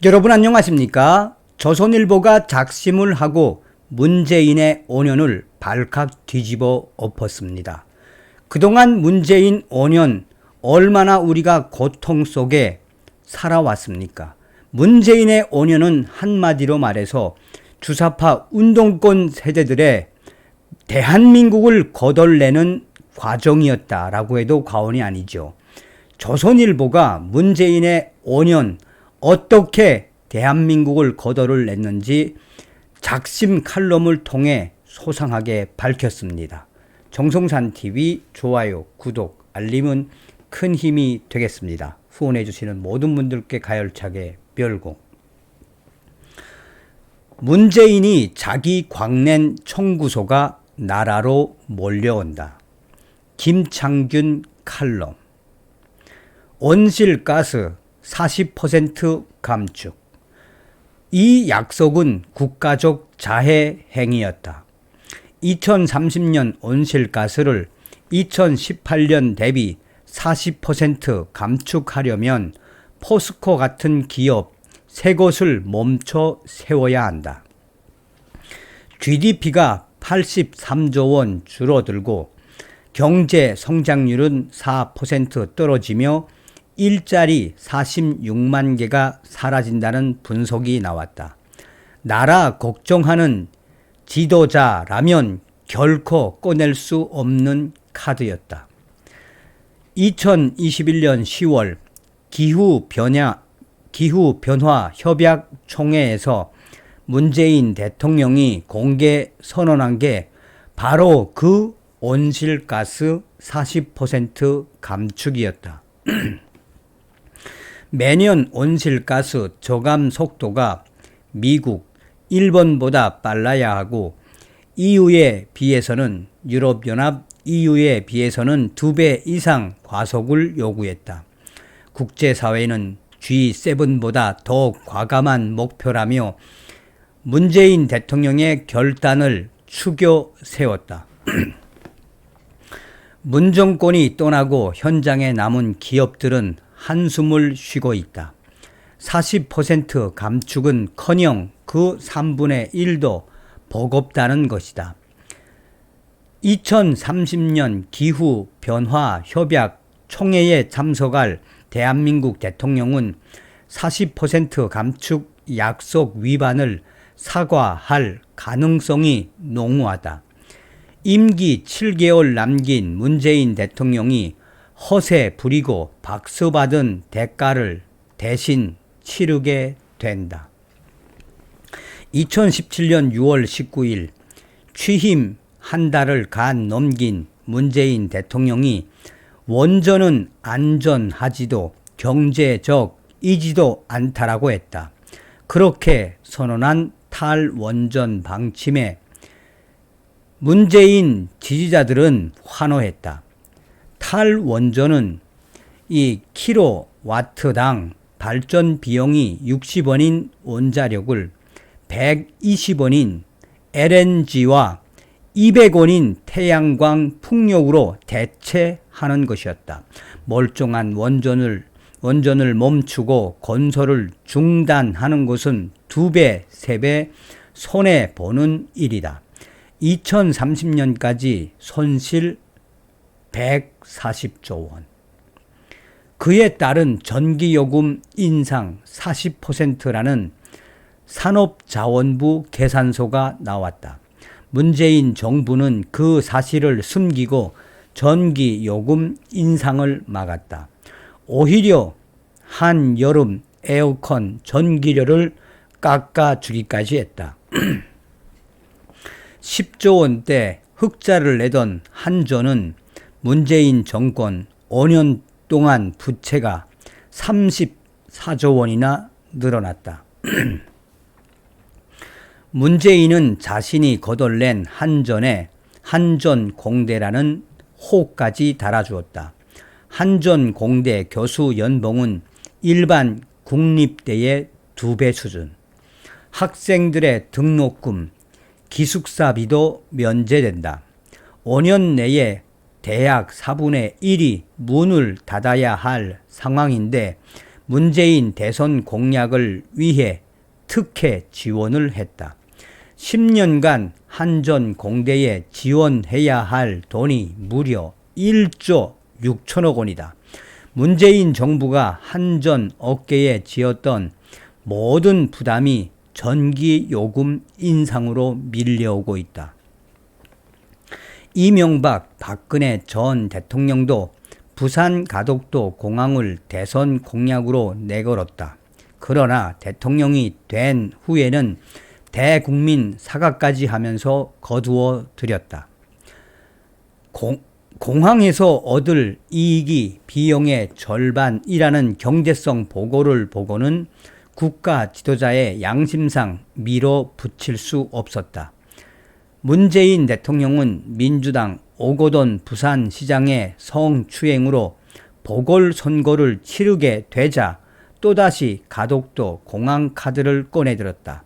여러분 안녕하십니까? 조선일보가 작심을 하고 문재인의 5년을 발칵 뒤집어 엎었습니다. 그동안 문재인 5년 얼마나 우리가 고통 속에 살아왔습니까? 문재인의 5년은 한마디로 말해서 주사파 운동권 세대들의 대한민국을 거덜내는 과정이었다라고 해도 과언이 아니죠. 조선일보가 문재인의 5년 어떻게 대한민국을 거덜을 냈는지 작심 칼럼을 통해 소상하게 밝혔습니다. 정성산TV 좋아요, 구독, 알림은 큰 힘이 되겠습니다. 후원해 주시는 모든 분들께 가열차게 별공. 문재인이 자기 광낸 청구서가 나라로 몰려온다. 김창균 칼럼. 온실가스 40% 감축. 이 약속은 국가적 자해 행위였다. 2030년 온실가스를 2018년 대비 40% 감축하려면 포스코 같은 기업 세 곳을 멈춰 세워야 한다. GDP가 83조 원 줄어들고 경제 성장률은 4% 떨어지며 일자리 46만 개가 사라진다는 분석이 나왔다. 나라 걱정하는 지도자라면 결코 꺼낼 수 없는 카드였다. 2021년 10월 기후변화 협약총회에서 문재인 대통령이 공개 선언한 게 바로 그 온실가스 40% 감축이었다. 매년 온실가스 저감 속도가 미국, 일본보다 빨라야 하고 EU에 비해서는 유럽연합 EU에 비해서는 2배 이상 과속을 요구했다. 국제사회는 G7보다 더 과감한 목표라며 문재인 대통령의 결단을 추겨 세웠다. 문정권이 떠나고 현장에 남은 기업들은 한숨을 쉬고 있다. 40% 감축은커녕 그 3분의 1도 버겁다는 것이다. 2030년 기후변화 협약총회에 참석할 대한민국 대통령은 40% 감축 약속 위반을 사과할 가능성이 농후하다. 임기 7개월 남긴 문재인 대통령이 허세 부리고 박수받은 대가를 대신 치르게 된다. 2017년 6월 19일 취임 한 달을 간 넘긴 문재인 대통령이 원전은 안전하지도 경제적이지도 않다라고 했다. 그렇게 선언한 탈원전 방침에 문재인 지지자들은 환호했다. 탈원전은 이 킬로와트당 발전 비용이 60원인 원자력을 120원인 LNG와 200원인 태양광 풍력으로 대체하는 것이었다. 멀쩡한 원전을 멈추고 건설을 중단하는 것은 2배, 3배 손해보는 일이다. 2030년까지 손실 140조 원. 그에 따른 전기요금 인상 40%라는 산업자원부 계산서가 나왔다. 문재인 정부는 그 사실을 숨기고 전기요금 인상을 막았다. 오히려 한여름 에어컨 전기료를 깎아주기까지 했다. 10조 원대 흑자를 내던 한전은 문재인 정권 5년 동안 부채가 34조 원이나 늘어났다. 문재인은 자신이 거덜낸 한전에 한전공대라는 호까지 달아주었다. 한전공대 교수 연봉은 일반 국립대의 2배 수준. 학생들의 등록금, 기숙사비도 면제된다. 5년 내에 대학 4분의 1이 문을 닫아야 할 상황인데 문재인 대선 공약을 위해 특혜 지원을 했다. 10년간 한전 공대에 지원해야 할 돈이 무려 1조 6천억 원이다. 문재인 정부가 한전 업계에 지었던 모든 부담이 전기 요금 인상으로 밀려오고 있다. 이명박, 박근혜 전 대통령도 부산 가덕도 공항을 대선 공약으로 내걸었다. 그러나 대통령이 된 후에는 대국민 사과까지 하면서 거두어 들였다. 공항에서 얻을 이익이 비용의 절반이라는 경제성 보고를 보고는 국가 지도자의 양심상 밀어붙일 수 없었다. 문재인 대통령은 민주당 오거돈 부산시장의 성추행으로 보궐선거를 치르게 되자 또다시 가덕도 공항카드를 꺼내들었다.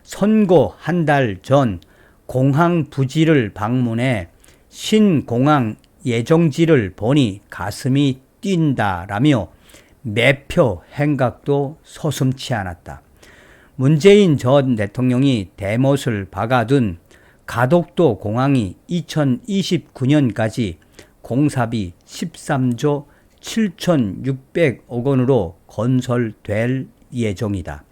선거 한 달 전 공항 부지를 방문해 신공항 예정지를 보니 가슴이 뛴다라며 매표 행각도 서슴지 않았다. 문재인 전 대통령이 대못을 박아둔 가덕도 공항이 2029년까지 공사비 13조 7,600억 원으로 건설될 예정이다.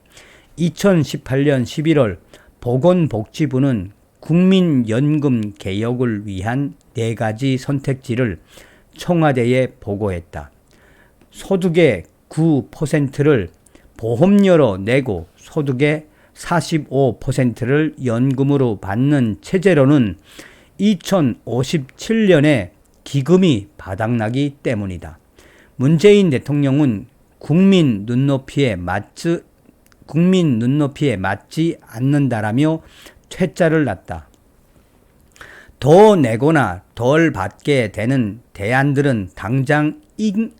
2018년 11월 보건복지부는 국민연금 개혁을 위한 4가지 선택지를 청와대에 보고했다. 소득의 9%를 보험료로 내고 소득의 45%를 연금으로 받는 체제로는 2057년에 기금이 바닥나기 때문이다. 문재인 대통령은 국민 눈높이에 맞지 않는다라며 퇴짜를 놨다. 더 내거나 덜 받게 되는 대안들은 당장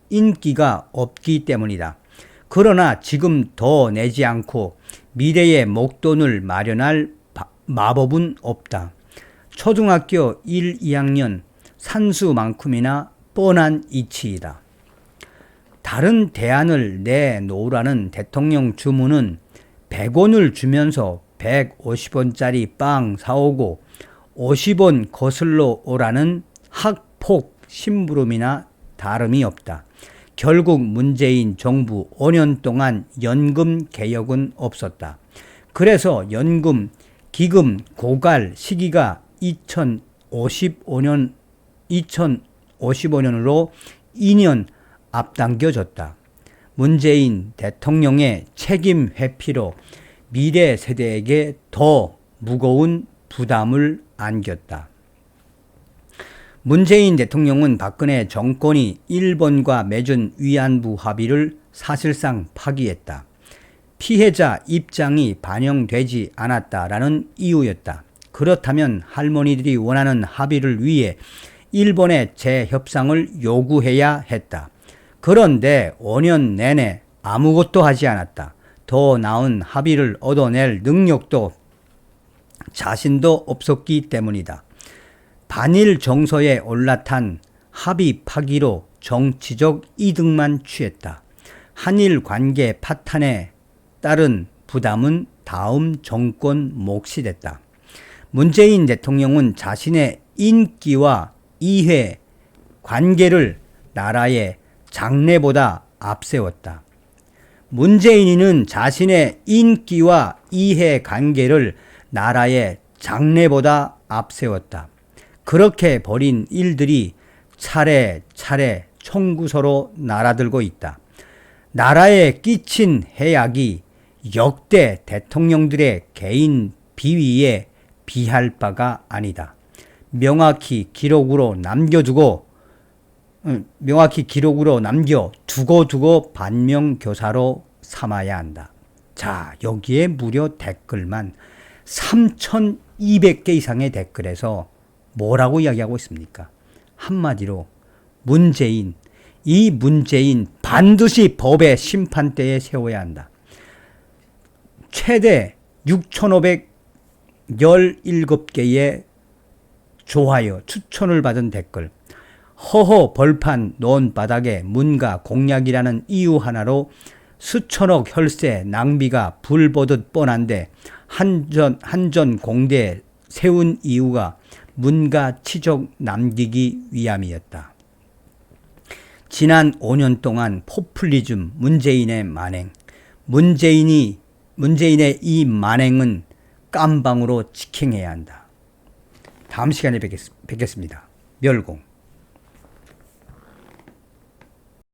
인기가 없기 때문이다. 그러나 지금 더 내지 않고 미래의 목돈을 마련할 마법은 없다. 초등학교 1, 2학년 산수만큼이나 뻔한 이치이다. 다른 대안을 내놓으라는 대통령 주문은 100원을 주면서 150원짜리 빵 사오고 50원 거슬러 오라는 학폭 심부름이나 다름이 없다. 결국 문재인 정부 5년 동안 연금 개혁은 없었다. 그래서 연금 기금 고갈 시기가 2055년으로 2년 앞당겨졌다. 문재인 대통령의 책임 회피로 미래 세대에게 더 무거운 부담을 안겼다. 문재인 대통령은 박근혜 정권이 일본과 맺은 위안부 합의를 사실상 파기했다. 피해자 입장이 반영되지 않았다라는 이유였다. 그렇다면 할머니들이 원하는 합의를 위해 일본의 재협상을 요구해야 했다. 그런데 5년 내내 아무것도 하지 않았다. 더 나은 합의를 얻어낼 능력도 자신도 없었기 때문이다. 반일 정서에 올라탄 합의 파기로 정치적 이득만 취했다. 한일 관계 파탄에 따른 부담은 다음 정권 몫이 됐다. 문재인 대통령은 자신의 인기와 이해 관계를 나라의 장래보다 앞세웠다. 문재인은 자신의 인기와 이해 관계를 나라의 장래보다 앞세웠다. 그렇게 벌인 일들이 차례차례 청구서로 날아들고 있다. 나라에 끼친 해악이 역대 대통령들의 개인 비위에 비할 바가 아니다. 명확히 기록으로 남겨 두고 반면교사로 삼아야 한다. 자, 여기에 무려 댓글만 3,200개 이상의 댓글에서 뭐라고 이야기하고 있습니까? 한마디로 이 문재인 반드시 법의 심판대에 세워야 한다. 최대 6,517개의 좋아요, 추천을 받은 댓글. 허허 벌판 놓은 바닥에 문가 공약이라는 이유 하나로 수천억 혈세 낭비가 불보듯 뻔한데 한전 공대 세운 이유가 문가 치적 남기기 위함이었다. 지난 5년 동안 포퓰리즘 문재인의 만행, 문재인의 이 만행은 깜방으로 직행해야 한다. 다음 시간에 뵙겠습니다. 멸공.